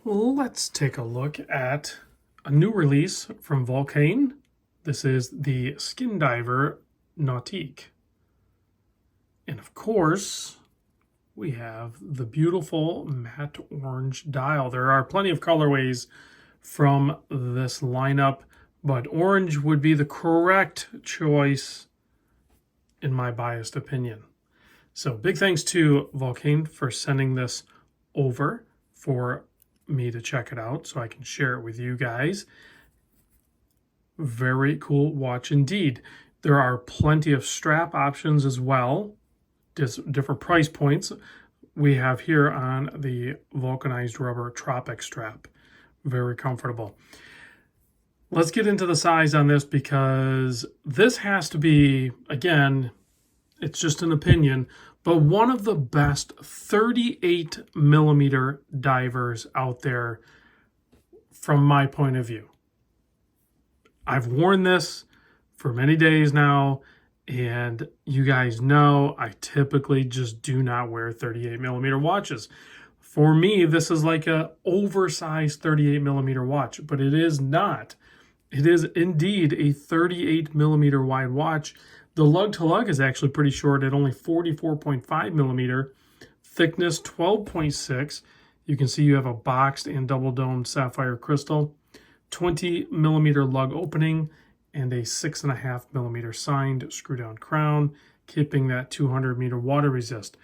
Let's take a look at a new release from Vulcain. This is the Skindiver Nautique. And of course, we have the beautiful matte orange dial. There are plenty of colorways from this lineup, but orange would be the correct choice in my biased opinion. So big thanks to Vulcain for sending this over for me to check it out so I can share it with you guys. Very cool watch indeed. There are plenty of strap options as well, just different price points. We have here on the vulcanized rubber Tropic strap. Very comfortable. Let's get into the size on this because this has to be, again, it's just an opinion, but one of the best 38 millimeter divers out there from my point of view. I've worn this for many days now, and you guys know I typically just do not wear 38 millimeter watches. For me, this is like an oversized 38 millimeter watch, but it is not. It is indeed a 38 millimeter wide watch. The lug-to-lug is actually pretty short at only 44.5 millimeter. Thickness 12.6. You can see you have a boxed and double-domed sapphire crystal. 20 millimeter lug opening and a 6.5 millimeter signed screw-down crown, keeping that 200 meter water resist.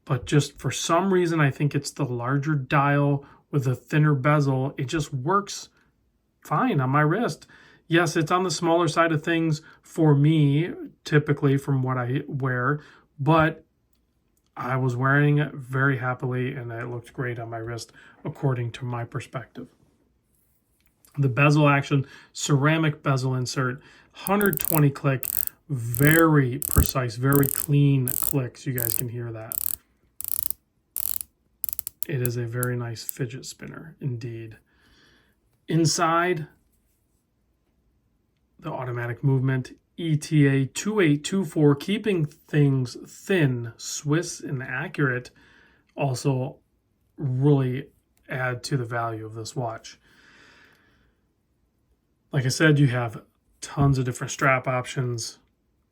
But just for some reason, I think it's the larger dial with a thinner bezel. It just works fine on my wrist. Yes, it's on the smaller side of things for me, typically from what I wear, but I was wearing it very happily and it looked great on my wrist according to my perspective. The bezel action, ceramic bezel insert, 120 click, very precise, very clean clicks. You guys can hear that. It is a very nice fidget spinner indeed. Inside, the automatic movement, ETA 2824, keeping things thin, Swiss, and accurate, also really add to the value of this watch. Like I said, you have tons of different strap options,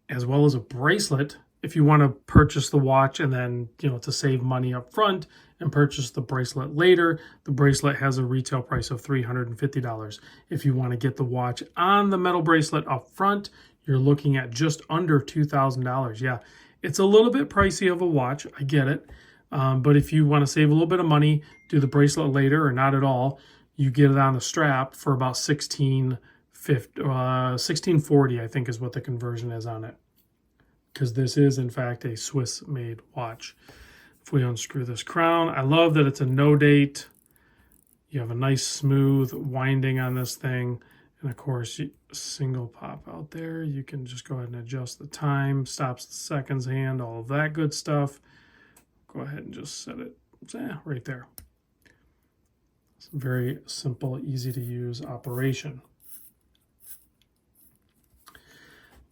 as well as a bracelet if you want to purchase the watch and then, to save money up front and purchase the bracelet later. The bracelet has a retail price of $350. If you want to get the watch on the metal bracelet up front, you're looking at just under $2,000. Yeah, it's a little bit pricey of a watch. I get it. But if you want to save a little bit of money, do the bracelet later or not at all, you get it on the strap for about $1640, I think is what the conversion is on it. Because this is, in fact, a Swiss-made watch. If we unscrew this crown, I love that it's a no date. You have a nice smooth winding on this thing. And of course, single pop out there. You can just go ahead and adjust the time, stops the seconds hand, all of that good stuff. Go ahead and just set it right there. It's a very simple, easy to use operation.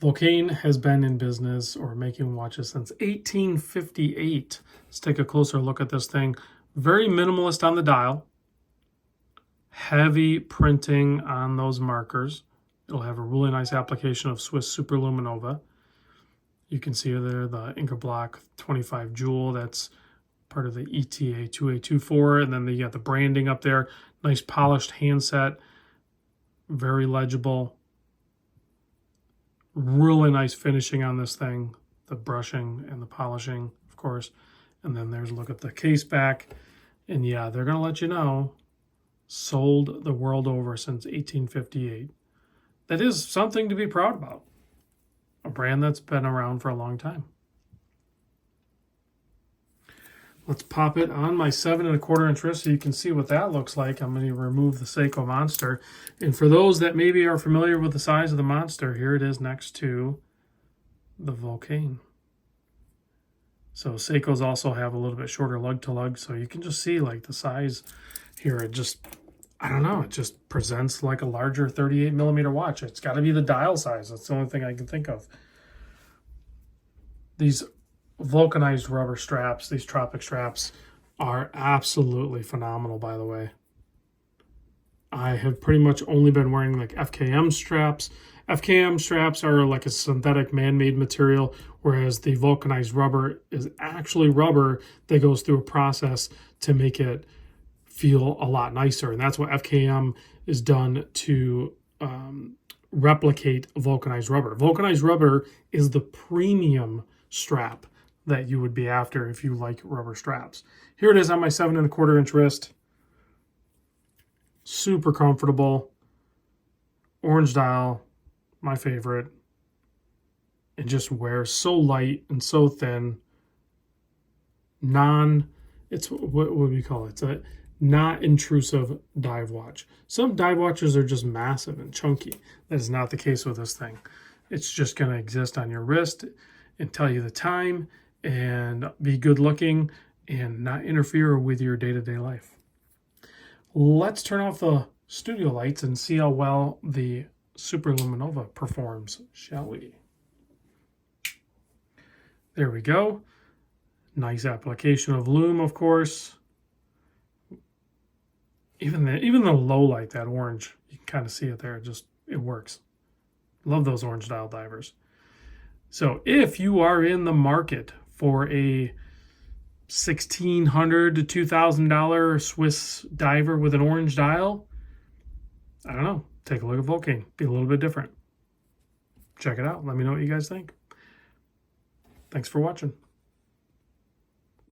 Vulcain has been in business or making watches since 1858. Let's take a closer look at this thing. Very minimalist on the dial. Heavy printing on those markers. It'll have a really nice application of Swiss Superluminova. You can see there the Inca Block 25 jewel. That's part of the ETA 2824. And then you got the branding up there. Nice polished handset. Very legible. Really nice finishing on this thing, the brushing and the polishing, of course. And then there's a look at the case back. And yeah, they're going to let you know, sold the world over since 1858. That is something to be proud about. A brand that's been around for a long time. Let's pop it on my 7¼ inch wrist so you can see what that looks like. I'm going to remove the Seiko Monster. And for those that maybe are familiar with the size of the Monster, here it is next to the Vulcain. So Seikos also have a little bit shorter lug-to-lug, so you can just see like the size here. It just, I don't know, it just presents like a larger 38 millimeter watch. It's got to be the dial size. That's the only thing I can think of. These vulcanized rubber straps, these Tropic straps, are absolutely phenomenal, by the way. I have pretty much only been wearing like FKM straps. FKM straps are like a synthetic man-made material, whereas the vulcanized rubber is actually rubber that goes through a process to make it feel a lot nicer. And that's what FKM is done to replicate vulcanized rubber. Vulcanized rubber is the premium strap that you would be after if you like rubber straps. Here it is on my 7¼ inch wrist. Super comfortable. Orange dial, my favorite. It just wears so light and so thin. It's what would we call it? It's a not intrusive dive watch. Some dive watches are just massive and chunky. That is not the case with this thing. It's just going to exist on your wrist and tell you the time and be good looking and not interfere with your day-to-day life. Let's turn off the studio lights and see how well the Super Luminova performs, shall we? There we go. Nice application of Lume, of course. Even the low light, that orange, you can kind of see it there. It works. Love those orange dial divers. So if you are in the market for a $1,600 to $2,000 Swiss diver with an orange dial, I don't know. Take a look at Vulcain. Be a little bit different. Check it out. Let me know what you guys think. Thanks for watching.